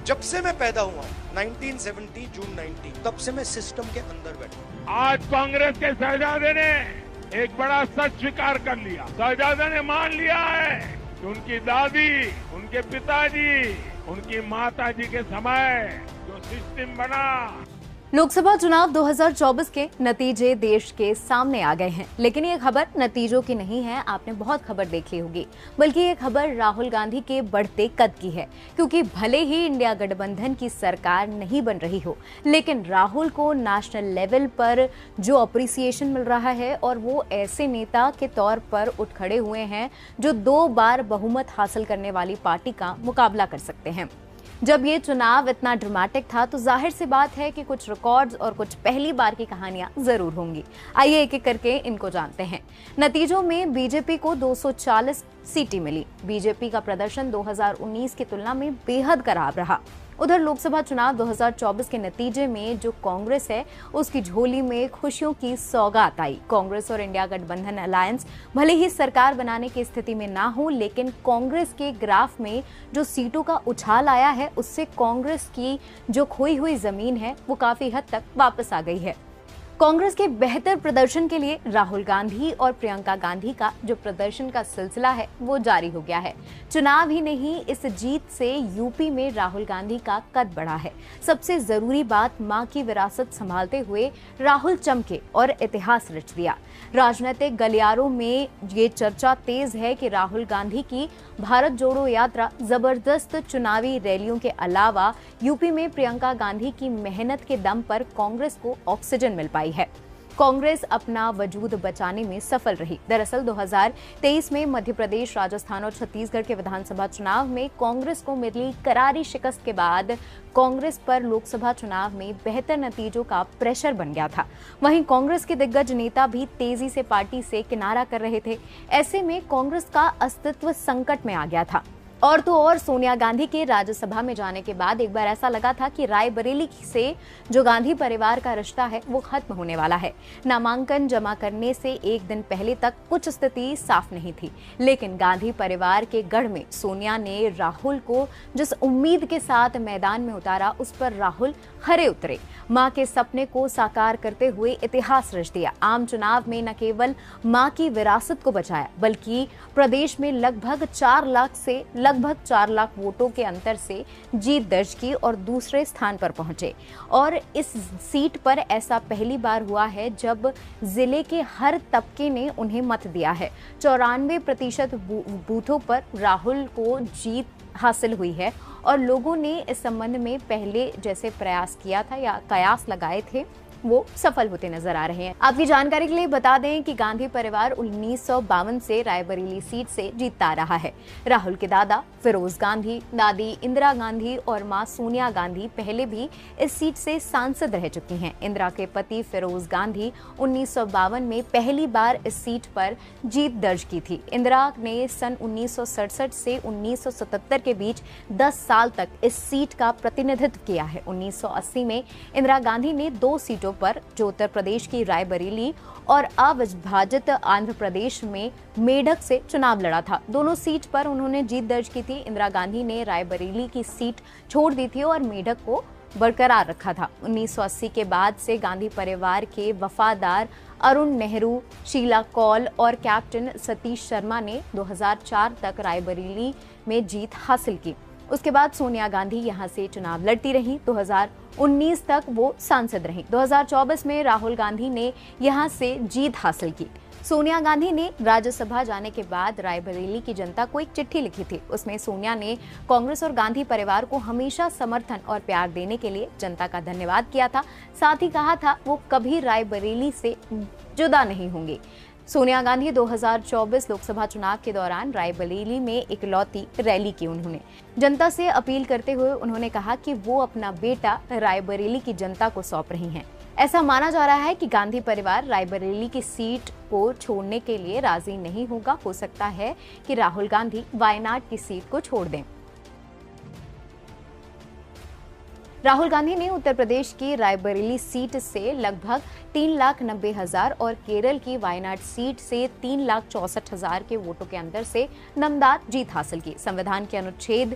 जब से मैं पैदा हुआ 1970 जून 19 तब से मैं सिस्टम के अंदर बैठा। आज कांग्रेस के शहजादे ने एक बड़ा सच स्वीकार कर लिया। शहजादे ने मान लिया है कि उनकी दादी, उनके पिताजी, उनकी माताजी के समय जो सिस्टम बना। लोकसभा चुनाव 2024 के नतीजे देश के सामने आ गए हैं, लेकिन ये खबर नतीजों की नहीं है। आपने बहुत खबर देख ली होगी, बल्कि ये खबर राहुल गांधी के बढ़ते कद की है। क्योंकि भले ही इंडिया गठबंधन की सरकार नहीं बन रही हो, लेकिन राहुल को नेशनल लेवल पर जो अप्रिसिएशन मिल रहा है और वो ऐसे नेता के तौर पर उठ खड़े हुए हैं जो 2 बार बहुमत हासिल करने वाली पार्टी का मुकाबला कर सकते हैं। जब ये चुनाव इतना ड्रामेटिक था तो जाहिर सी बात है कि कुछ रिकॉर्ड्स और कुछ पहली बार की कहानियां जरूर होंगी। आइए एक एक करके इनको जानते हैं। नतीजों में बीजेपी को 240 सीटें मिली। बीजेपी का प्रदर्शन 2019 की तुलना में बेहद खराब रहा। उधर लोकसभा चुनाव 2024 के नतीजे में जो कांग्रेस है उसकी झोली में खुशियों की सौगात आई। कांग्रेस और इंडिया गठबंधन अलायंस भले ही सरकार बनाने की स्थिति में ना हो, लेकिन कांग्रेस के ग्राफ में जो सीटों का उछाल आया है उससे कांग्रेस की जो खोई हुई जमीन है वो काफी हद तक वापस आ गई है। कांग्रेस के बेहतर प्रदर्शन के लिए राहुल गांधी और प्रियंका गांधी का जो प्रदर्शन का सिलसिला है वो जारी हो गया है। चुनाव ही नहीं, इस जीत से यूपी में राहुल गांधी का कद बढ़ा है। सबसे जरूरी बात, मां की विरासत संभालते हुए राहुल चमके और इतिहास रच दिया। राजनीतिक गलियारों में ये चर्चा तेज है कि राहुल गांधी की भारत जोड़ो यात्रा जबरदस्त चुनावी रैलियों के अलावा यूपी में प्रियंका गांधी की मेहनत के दम पर कांग्रेस को ऑक्सीजन मिल पाई है। कांग्रेस अपना वजूद बचाने में सफल रही। दरअसल 2023 में मध्य प्रदेश, राजस्थान और छत्तीसगढ़ के विधानसभा चुनाव में कांग्रेस को मिली करारी शिकस्त के बाद कांग्रेस पर लोकसभा चुनाव में बेहतर नतीजों का प्रेशर बन गया था। वहीं कांग्रेस के दिग्गज नेता भी तेजी से पार्टी से किनारा कर रहे थे। ऐसे में कांग्रेस का अस्तित्व संकट में आ गया था। और तो और सोनिया गांधी के राज्यसभा में जाने के बाद एक बार ऐसा लगा था कि रायबरेली से जो गांधी परिवार का रिश्ता है वो खत्म होने वाला है। नामांकन जमा करने से एक दिन पहले तक कुछ स्थिति साफ नहीं थी, लेकिन गांधी परिवार के गढ़ में सोनिया ने राहुल को जिस उम्मीद के साथ मैदान में उतारा उस पर राहुल खरे उतरे। मां के सपने को साकार करते हुए इतिहास रच दिया। आम चुनाव में न केवल मां की विरासत को बचाया, बल्कि प्रदेश में लगभग 4 लाख वोटों के अंतर से जीत दर्ज की और दूसरे स्थान पर पहुंचे। और इस सीट पर ऐसा पहली बार हुआ है जब जिले के हर तबके ने उन्हें मत दिया है। 94% बूथों पर राहुल को जीत हासिल हुई है और लोगों ने इस संबंध में पहले जैसे प्रयास किया था या कयास लगाए थे वो सफल होते नजर आ रहे हैं। आपकी जानकारी के लिए बता दें कि गांधी परिवार 1952 से रायबरेली सीट से जीतता आ रहा है। राहुल के दादा फिरोज गांधी, दादी इंदिरा गांधी और मां सोनिया गांधी पहले भी इस सीट से सांसद रह चुकी हैं। इंदिरा के पति फिरोज गांधी 1952 में पहली बार इस सीट पर जीत दर्ज की थी। इंदिरा ने सन 1967 से 1977 के बीच 10 साल तक इस सीट का प्रतिनिधित्व किया है। 1980 में इंदिरा गांधी ने 2 सीटों पर, जो उत्तर प्रदेश की रायबरेली और अविभाजित आंध्र प्रदेश में मेढक से चुनाव लड़ा था। दोनों सीट पर उन्होंने जीत दर्ज की थी। इंदिरा गांधी ने रायबरेली की सीट छोड़ दी थी और मेढक को बरकरार रखा था। 1980 के बाद से गांधी परिवार के वफादार अरुण नेहरू, शीला कौल और कैप्टन सतीश शर्मा ने 2004 तक रायबरेली में जीत हासिल की। उसके बाद सोनिया गांधी यहां से चुनाव लड़ती रही। 2019 तक वो सांसद रहीं। 2024 में राहुल गांधी ने यहां से जीत हासिल की। सोनिया गांधी ने राज्यसभा जाने के बाद रायबरेली की जनता को एक चिट्ठी लिखी थी। उसमें सोनिया ने कांग्रेस और गांधी परिवार को हमेशा समर्थन और प्यार देने के लिए जनता का धन्यवाद किया था। साथ ही कहा था वो कभी रायबरेली से जुदा नहीं होंगे। सोनिया गांधी 2024 लोकसभा चुनाव के दौरान रायबरेली में इकलौती रैली की। उन्होंने जनता से अपील करते हुए उन्होंने कहा कि वो अपना बेटा रायबरेली की जनता को सौंप रही हैं। ऐसा माना जा रहा है कि गांधी परिवार रायबरेली की सीट को छोड़ने के लिए राजी नहीं होगा। हो सकता है कि राहुल गांधी वायनाड की सीट को छोड़ दें। राहुल गांधी ने उत्तर प्रदेश की रायबरेली सीट से लगभग 3,90,000 और केरल की वायनाड सीट से 3,64,000 के वोटों के अंतर से दमदार जीत हासिल की। संविधान के अनुच्छेद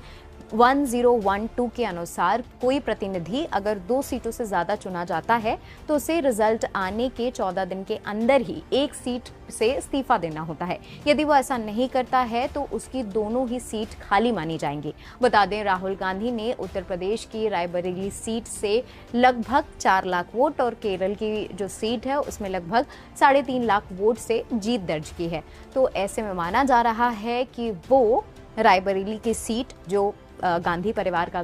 1012 के अनुसार कोई प्रतिनिधि अगर 2 सीटों से ज्यादा चुना जाता है तो उसे रिजल्ट आने के 14 दिन के अंदर ही एक सीट से इस्तीफा देना होता है। यदि वो ऐसा नहीं करता है तो उसकी दोनों ही सीट खाली मानी जाएंगी। बता दें, राहुल गांधी ने उत्तर प्रदेश की रायबरेली सीट से लगभग 4 लाख वोट और केरल की जो सीट है उसमें लगभग 3.5 लाख वोट से जीत दर्ज की है। तो ऐसे में माना जा रहा है कि वो रायबरेली की सीट जो गांधी परिवार का